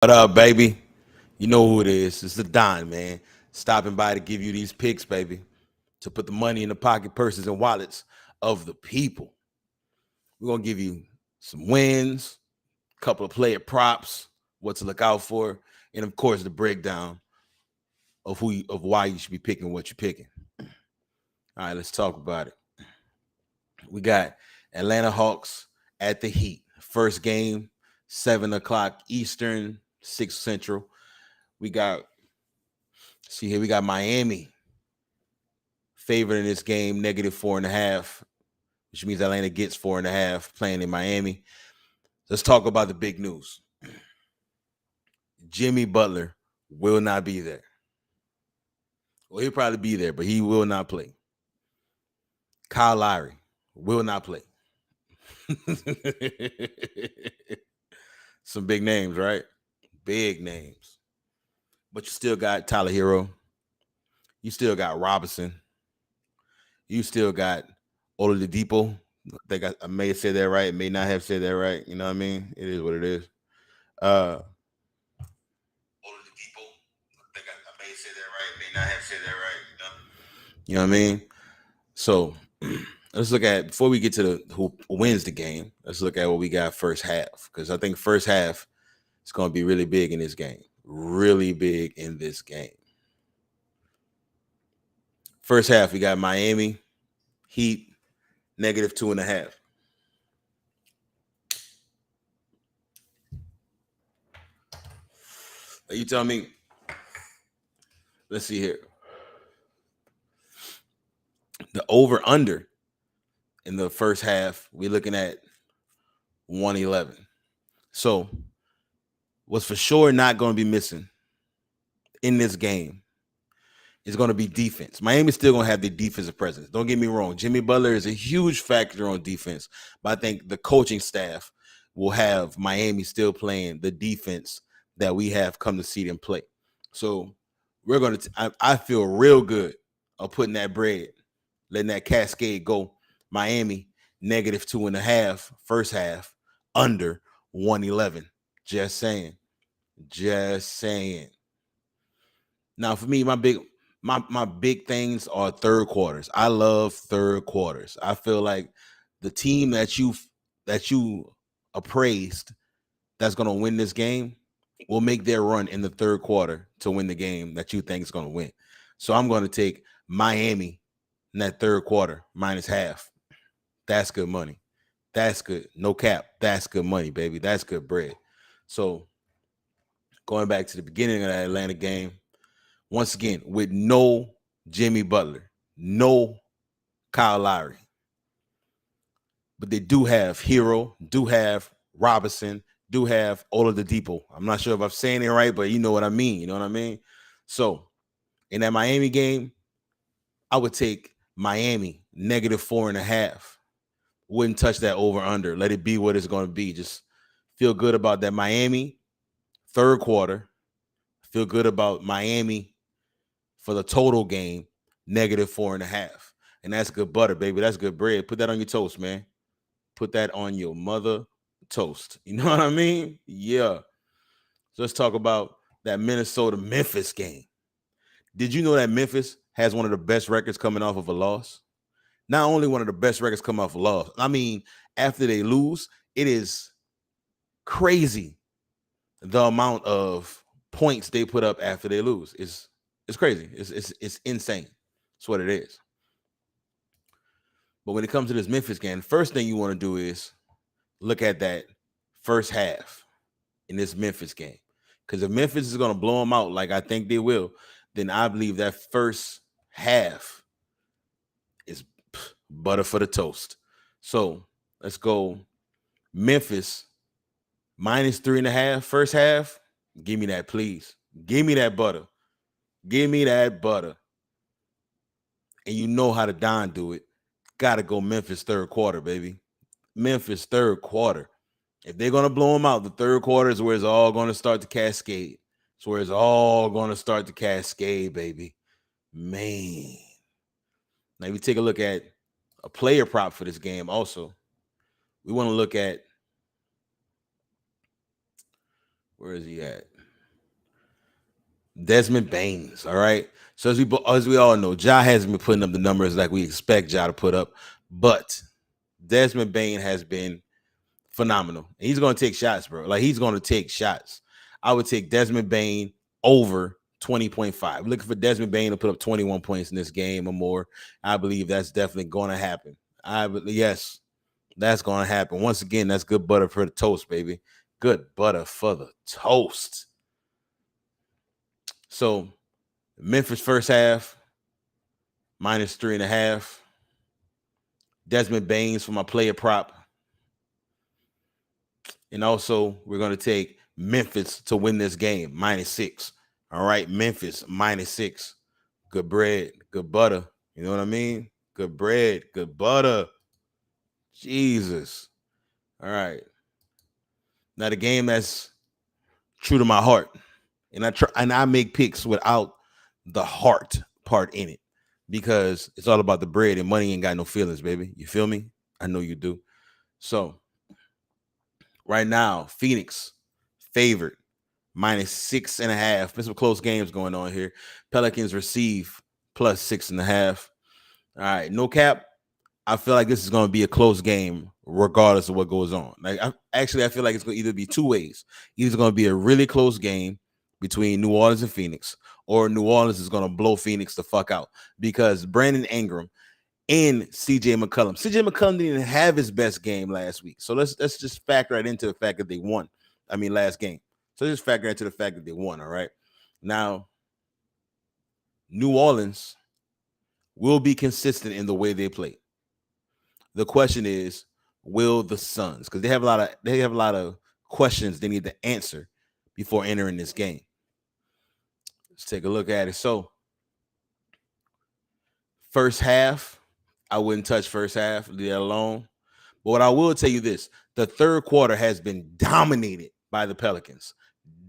What up, baby? You know who it is. It's the Don, man. Stopping by to give you these picks, baby. To put the money in the pocket, purses, and wallets of the people. We're gonna give you some wins, a couple of player props, what to look out for, and of course the breakdown of why you should be picking what you're picking. All right, let's talk about it. We got Atlanta Hawks at the Heat. First game, 7 o'clock Eastern, 6 Central. We got See here, we got Miami favored in this game, -4.5, which means Atlanta gets 4.5 playing in Miami. Let's talk about the big news. Jimmy Butler will not be there. Well, he'll probably be there, but he will not play. Kyle Lowry will not play. Some big names, right? Big names. But you still got Tyler Hero. You still got Robinson. You still got Oladipo. I may have said that right, may not have said that right. You know what I mean? It is what it is. Oladipo. I may have said that right, may not have said that right. You know what I mean? So let's look at before we get to the who wins the game. Let's look at what we got first half because I think first half is going to be really big in this game. Really big in this game. First half, we got Miami Heat -2.5. You tell me. Let's see here. The over under in the first half, we're looking at 111. So, what's for sure not going to be missing in this game is going to be defense. Miami's still going to have the defensive presence. Don't get me wrong. Jimmy Butler is a huge factor on defense, but I think the coaching staff will have Miami still playing the defense that we have come to see them play. So we're going to, I feel real good of putting that bread, letting that cascade go. Miami -2.5 first half, under 111. Just saying. Just saying. Now for me, my big things are third quarters. I love third quarters. I feel like the team that you appraised that's going to win this game will make their run in the third quarter to win the game that you think is going to win. So I'm going to take Miami in that third quarter -half. That's good money. That's good. No cap. That's good money, baby. That's good bread. So going back to the beginning of that Atlanta game, once again, with no Jimmy Butler, no Kyle Lowry. But they do have Hero, do have Robinson, do have Oladipo. I'm not sure if I'm saying it right, but you know what I mean. You know what I mean? So in that Miami game, I would take Miami -4.5. Wouldn't touch that over under. Let it be what it's going to be. Just feel good about that Miami third quarter. Feel good about Miami for the total game, -4.5. And that's good butter, baby. That's good bread. Put that on your toast, man. Put that on your mother toast. You know what I mean? Yeah. So let's talk about that Minnesota-Memphis game. Did you know that Memphis has one of the best records coming off of a loss? Not only one of the best records coming off a loss. I mean, after they lose, it is crazy the amount of points they put up after they lose. It's crazy. It's insane. That's what it is. But when it comes to this Memphis game, the first thing you want to do is look at that first half in this Memphis game. Because if Memphis is going to blow them out like I think they will, then I believe that first half is butter for the toast. So let's go Memphis -3.5 first half. Give me that, please. Give me that butter. Give me that butter. And you know how to Don do it. Gotta go Memphis third quarter, baby. Memphis third quarter. If they're gonna blow them out, the third quarter is where it's all gonna start to cascade. It's where it's all gonna start to cascade, baby. Man. Now, if you take a look at a player prop for this game, also, we want to look at where is he at? Desmond Baines. All right. So as we all know, Ja hasn't been putting up the numbers like we expect Ja to put up, but Desmond Bain has been phenomenal. And he's going to take shots, bro. Like he's going to take shots. I would take Desmond Bain over 20.5. Looking for Desmond Bain to put up 21 points in this game or more. I believe that's definitely going to happen. Yes, that's going to happen. Once again, that's good butter for the toast, baby. Good butter for the toast. So Memphis first half -3.5. Desmond Baines for my player prop. And also, we're going to take Memphis to win this game, -6. All right, Memphis, -6. Good bread, good butter. You know what I mean? Good bread, good butter. Jesus. All right. Now the game that's true to my heart. And I make picks without the heart part in it because it's all about the bread and money ain't got no feelings, baby. You feel me? I know you do. So right now, Phoenix favored -6.5. There's some close games going on here. Pelicans receive +6.5. All right, no cap. I feel like this is going to be a close game, regardless of what goes on. I feel like it's going to either be two ways. Either it's going to be a really close game between New Orleans and Phoenix, or New Orleans is going to blow Phoenix the fuck out because Brandon Ingram and CJ McCollum. CJ McCollum didn't have his best game last week. So let's just factor that into the fact that they won. I mean, last game. So just factor into the fact that they won. All right. Now, New Orleans will be consistent in the way they play. The question is, will the Suns? Because they have a lot of questions they need to answer before entering this game. Let's take a look at it. So, first half, I wouldn't touch first half, leave that alone. But what I will tell you this, the third quarter has been dominated by the Pelicans.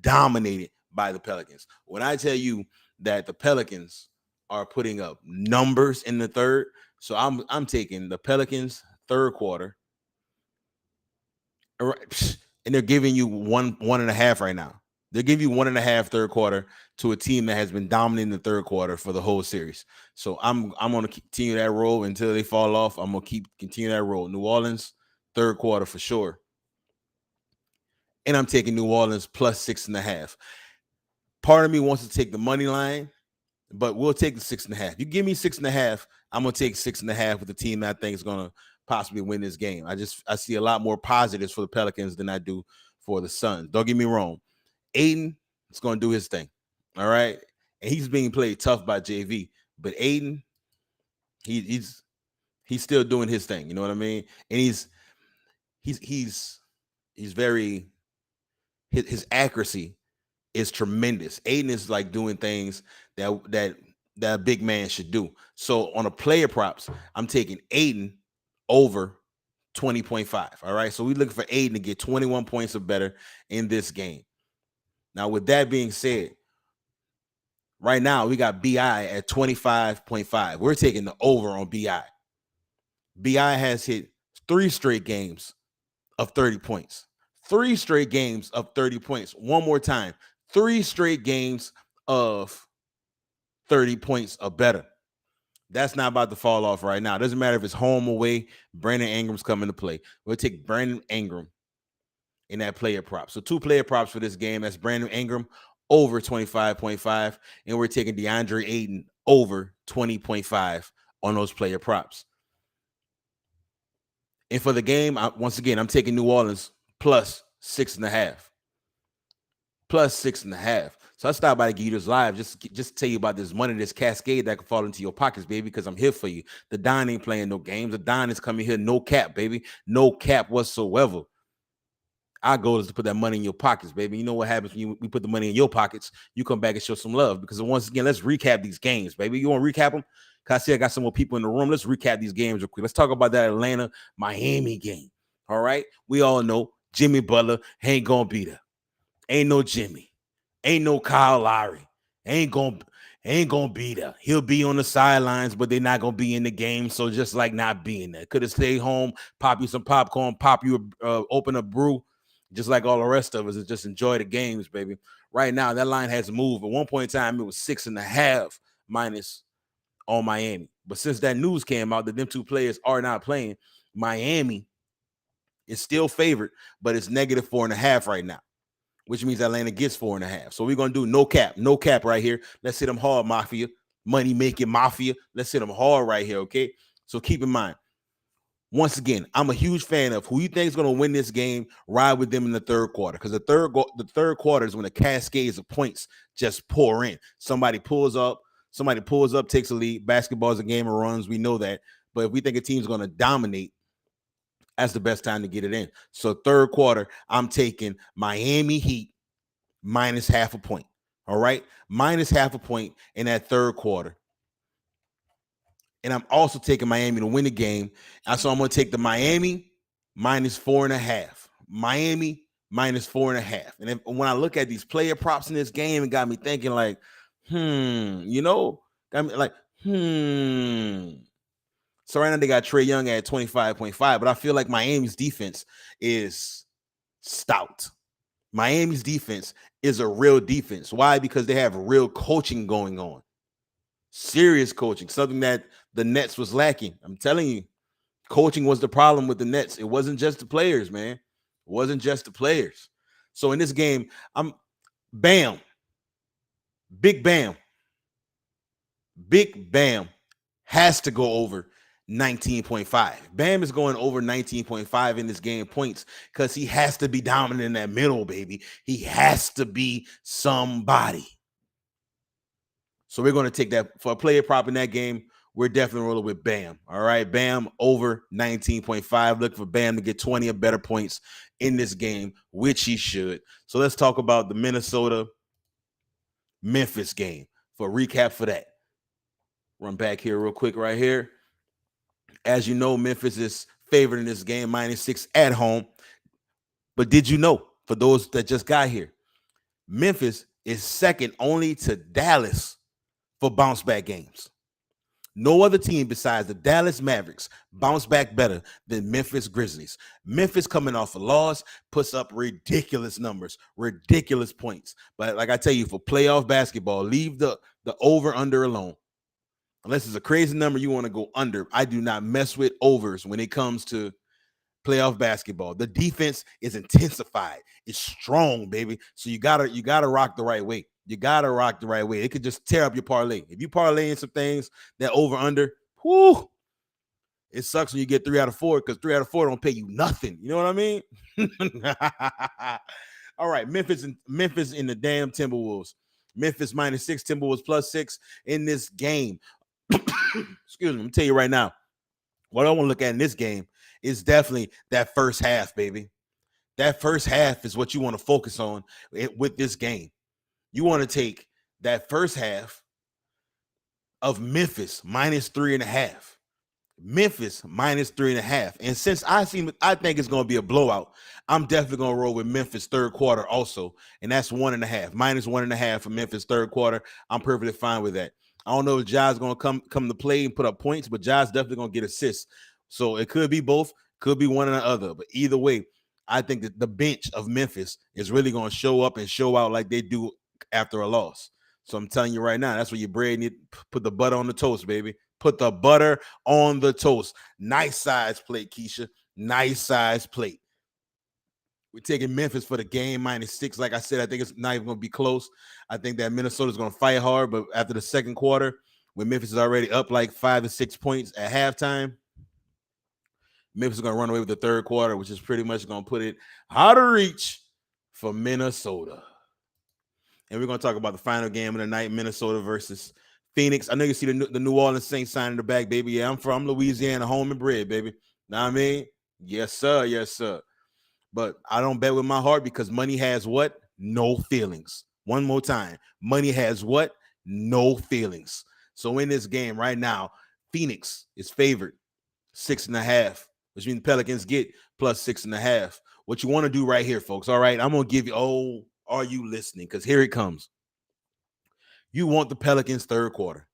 Dominated by the Pelicans. When I tell you that the Pelicans are putting up numbers in the third, so I'm taking the Pelicans third quarter, and they're giving you one and a half right now. They're giving you 1.5 third quarter to a team that has been dominating the third quarter for the whole series. So I'm going to continue that role until they fall off. I'm going to continue that role. New Orleans third quarter for sure. And I'm taking New Orleans +6.5. Part of me wants to take the money line, but we'll take the 6.5. You give me 6.5, I'm going to take 6.5 with the team that I think is going to possibly win this game. I see a lot more positives for the Pelicans than I do for the Suns. Don't get me wrong. Aiden is going to do his thing. All right. And he's being played tough by JV. But Aiden, he's still doing his thing. You know what I mean? And he's very his accuracy is tremendous. Aiden is like doing things that a big man should do. So on a player props, I'm taking Aiden over 20.5. All right. So we're looking for Aiden to get 21 points or better in this game. Now, with that being said, right now we got BI at 25.5. We're taking the over on BI. BI has hit 3 straight games of 30 points. 3 straight games of 30 points. One more time. 3 straight games of 30 points or better. That's not about to fall off right now. It doesn't matter if it's home or away. Brandon Ingram's coming to play. We'll take Brandon Ingram in that player prop. So 2 player props for this game. That's Brandon Ingram over 25.5. And we're taking DeAndre Ayton over 20.5 on those player props. And for the game, once again, I'm taking New Orleans +6.5. +6.5. So I stopped by to Gators Live just to tell you about this money, this cascade that can fall into your pockets, baby, because I'm here for you. The Don ain't playing no games. The Don is coming here, no cap, baby. No cap whatsoever. Our goal is to put that money in your pockets, baby. You know what happens when we put the money in your pockets? You come back and show some love. Because once again, let's recap these games, baby. You want to recap them? Because I see I got some more people in the room. Let's recap these games real quick. Let's talk about that Atlanta-Miami game. All right? We all know Jimmy Butler ain't going to be there. Ain't no Jimmy. Ain't no Kyle Lowry. Ain't gonna be there. He'll be on the sidelines, but they're not gonna be in the game. So just like not being there, could have stayed home, pop you some popcorn, open a brew, just like all the rest of us, and just enjoy the games, baby. Right now, that line has moved. At one point in time, it was 6.5 minus on Miami. But since that news came out that them two players are not playing, Miami is still favored, but it's negative 4.5 right now, which means Atlanta gets 4.5. So we're gonna do no cap right here. Let's hit them hard, Mafia, money making Mafia. Let's hit them hard right here, okay? So keep in mind, once again, I'm a huge fan of who you think is going to win this game. Ride with them in the third quarter, because the third quarter is when the cascades of points just pour in. Somebody pulls up, takes a lead. Basketball is a game of runs. We know that. But if we think a team's going to dominate, that's the best time to get it in. So third quarter, I'm taking Miami Heat minus half a point. All right, minus half a point in that third quarter. And I'm also taking Miami to win the game. And so I'm going to take the Miami minus 4.5. Miami minus 4.5. And when I look at these player props in this game, it got me thinking like, got me like, So right now they got Trae Young at 25.5, but I feel like Miami's defense is stout. Miami's defense is a real defense. Why? Because they have real coaching going on. Serious coaching, something that the Nets was lacking. I'm telling you, coaching was the problem with the Nets. It wasn't just the players, man. It wasn't just the players. So in this game, I'm Bam. Big Bam has to go over 19.5. Bam is going over 19.5 in this game points because he has to be dominant in that middle, baby. He has to be somebody. So we're going to take that for a player prop in that game. We're definitely rolling with Bam. All right, Bam over 19.5. Look for Bam to get 20 or better points in this game, which he should. So let's talk about the Minnesota-Memphis game for a recap for that. Run back here real quick right here. As you know, Memphis is favored in this game, -6 at home. But did you know, for those that just got here, Memphis is second only to Dallas for bounce back games. No other team besides the Dallas Mavericks bounce back better than Memphis Grizzlies. Memphis, coming off a loss, puts up ridiculous numbers, ridiculous points. But like I tell you, for playoff basketball, leave the over-under alone. Unless it's a crazy number you want to go under. I do not mess with overs when it comes to playoff basketball. The defense is intensified. It's strong, baby. So you gotta rock the right way. You gotta rock the right way. It could just tear up your parlay. If you parlay in some things that over under, it sucks when you get 3 out of 4, because 3 out of 4 don't pay you nothing. You know what I mean? All right, Memphis in the damn Timberwolves. Memphis -6, Timberwolves +6 in this game. Excuse me. Let me tell you right now, what I want to look at in this game is definitely that first half, baby. That first half is what you want to focus on with this game. You want to take that first half of Memphis -3.5. Memphis -3.5. And since I think it's going to be a blowout, I'm definitely going to roll with Memphis third quarter also. And that's 1.5. -1.5 for Memphis third quarter. I'm perfectly fine with that. I don't know if Ja's going to come to play and put up points, but Ja's definitely going to get assists. So it could be both, could be one or the other. But either way, I think that the bench of Memphis is really going to show up and show out like they do after a loss. So I'm telling you right now, that's where your bread need. Put the butter on the toast, baby. Put the butter on the toast. Nice size plate, Keisha. Nice size plate. We're taking Memphis for the game -6. Like I said, I think it's not even going to be close. I think that Minnesota's going to fight hard, but after the second quarter, when Memphis is already up like 5 to 6 points at halftime, Memphis is going to run away with the third quarter, which is pretty much going to put it out of reach for Minnesota. And we're going to talk about the final game of the night, Minnesota versus Phoenix. I know you see the New Orleans Saints sign in the back, baby. Yeah, I'm from Louisiana, home and bred, baby. Know what I mean? Yes, sir. Yes, sir. But I don't bet with my heart, because money has what? No feelings. One more time. Money has what? No feelings. So in this game right now, Phoenix is favored 6.5, which means the Pelicans get +6.5. What you want to do right here, folks. All right, I'm going to give you, are you listening? Because here it comes. You want the Pelicans third quarter.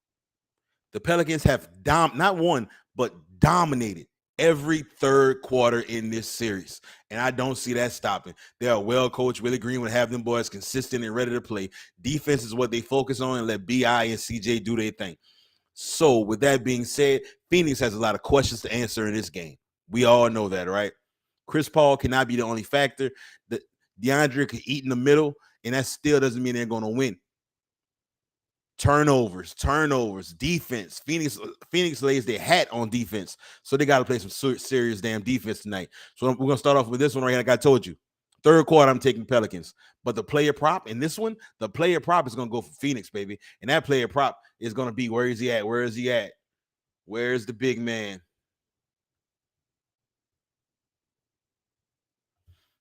The Pelicans have not won, but dominated every third quarter in this series. And I don't see that stopping. They are well coached. Willie Green would have them boys consistent and ready to play. Defense is what they focus on, and let BI and CJ do their thing. So with that being said, Phoenix has a lot of questions to answer in this game. We all know that, right? Chris Paul cannot be the only factor. DeAndre could eat in the middle, and that still doesn't mean they're going to win. Turnovers, defense. Phoenix lays their hat on defense, so they got to play some serious damn defense tonight. So we're going to start off with this one right here. Like I told you, third quarter, I'm taking Pelicans. But the player prop in this one, the player prop is going to go for Phoenix, baby. And that player prop is going to be, where is he at? Where is he at? Where's the big man?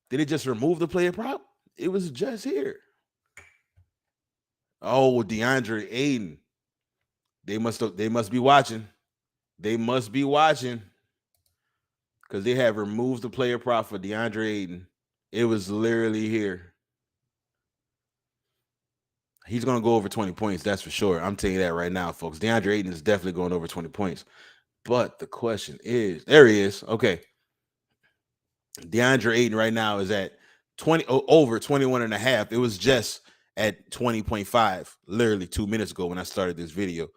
Did it just remove the player prop? It was just here. Oh, DeAndre Ayton. They must be watching. They must be watching, because they have removed the player prop for DeAndre Ayton. It was literally here. He's going to go over 20 points, that's for sure. I'm telling you that right now, folks. DeAndre Ayton is definitely going over 20 points. But the question is, there he is. Okay. DeAndre Ayton right now is at over 21 and a half. It was just at 20.5 literally 2 minutes ago when I started this video.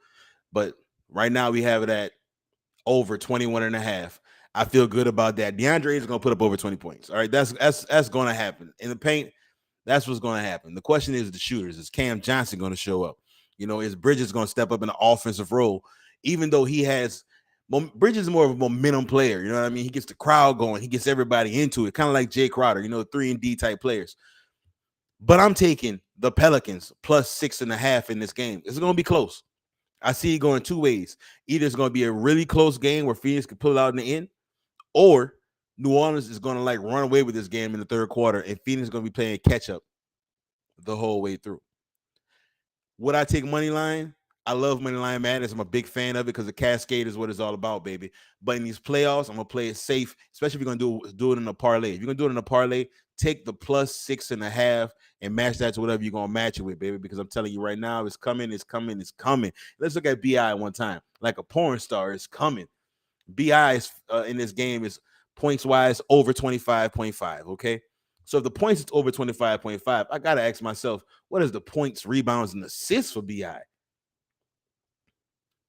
But right now we have it at over 21 and a half. I feel good about that. DeAndre is going to put up over 20 points. All right, that's going to happen. In the paint, that's what's going to happen. The question is the shooters. Is Cam Johnson going to show up? Is Bridges going to step up in the offensive role? Even though Bridges is more of a momentum player. You know what I mean? He gets the crowd going. He gets everybody into it. Kind of like Jay Crowder, 3-and-D type players. But I'm taking the Pelicans plus 6.5 in this game. It's going to be close. I see it going two ways. Either it's going to be a really close game where Phoenix can pull it out in the end, or New Orleans is going to run away with this game in the third quarter, and Phoenix is going to be playing catch up the whole way through. Would I take money line? I love money line madness. I'm a big fan of it because the cascade is what it's all about, baby. But in these playoffs, I'm gonna play it safe, especially if you're gonna do it in a parlay. If you're gonna do it in a parlay, take the plus 6.5 and match that to whatever you're gonna match it with, baby. Because I'm telling you right now, it's coming. Let's look at BI one time, like a porn star. It's coming. BI is in this game is points wise over 25.5. Okay. So if the points is over 25.5, I gotta ask myself, what is the points, rebounds, and assists for BI?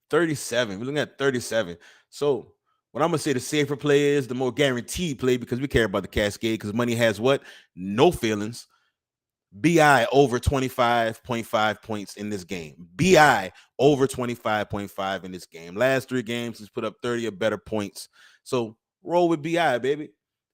37. We're looking at 37. So what I'm gonna say the safer play is the more guaranteed play, because we care about the cascade, because money has what? No feelings. BI over 25.5 points in this game. BI over 25.5 in this game. Last 3 games, he's put up 30 or better points. So roll with BI, baby.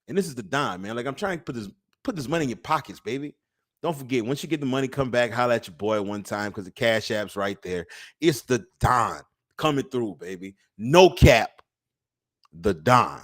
And this is the dime, man. I'm trying to put this money in your pockets, baby. Don't forget, once you get the money, come back, holler at your boy one time, because the Cash App's right there. It's the Don coming through, baby. No cap. The Don.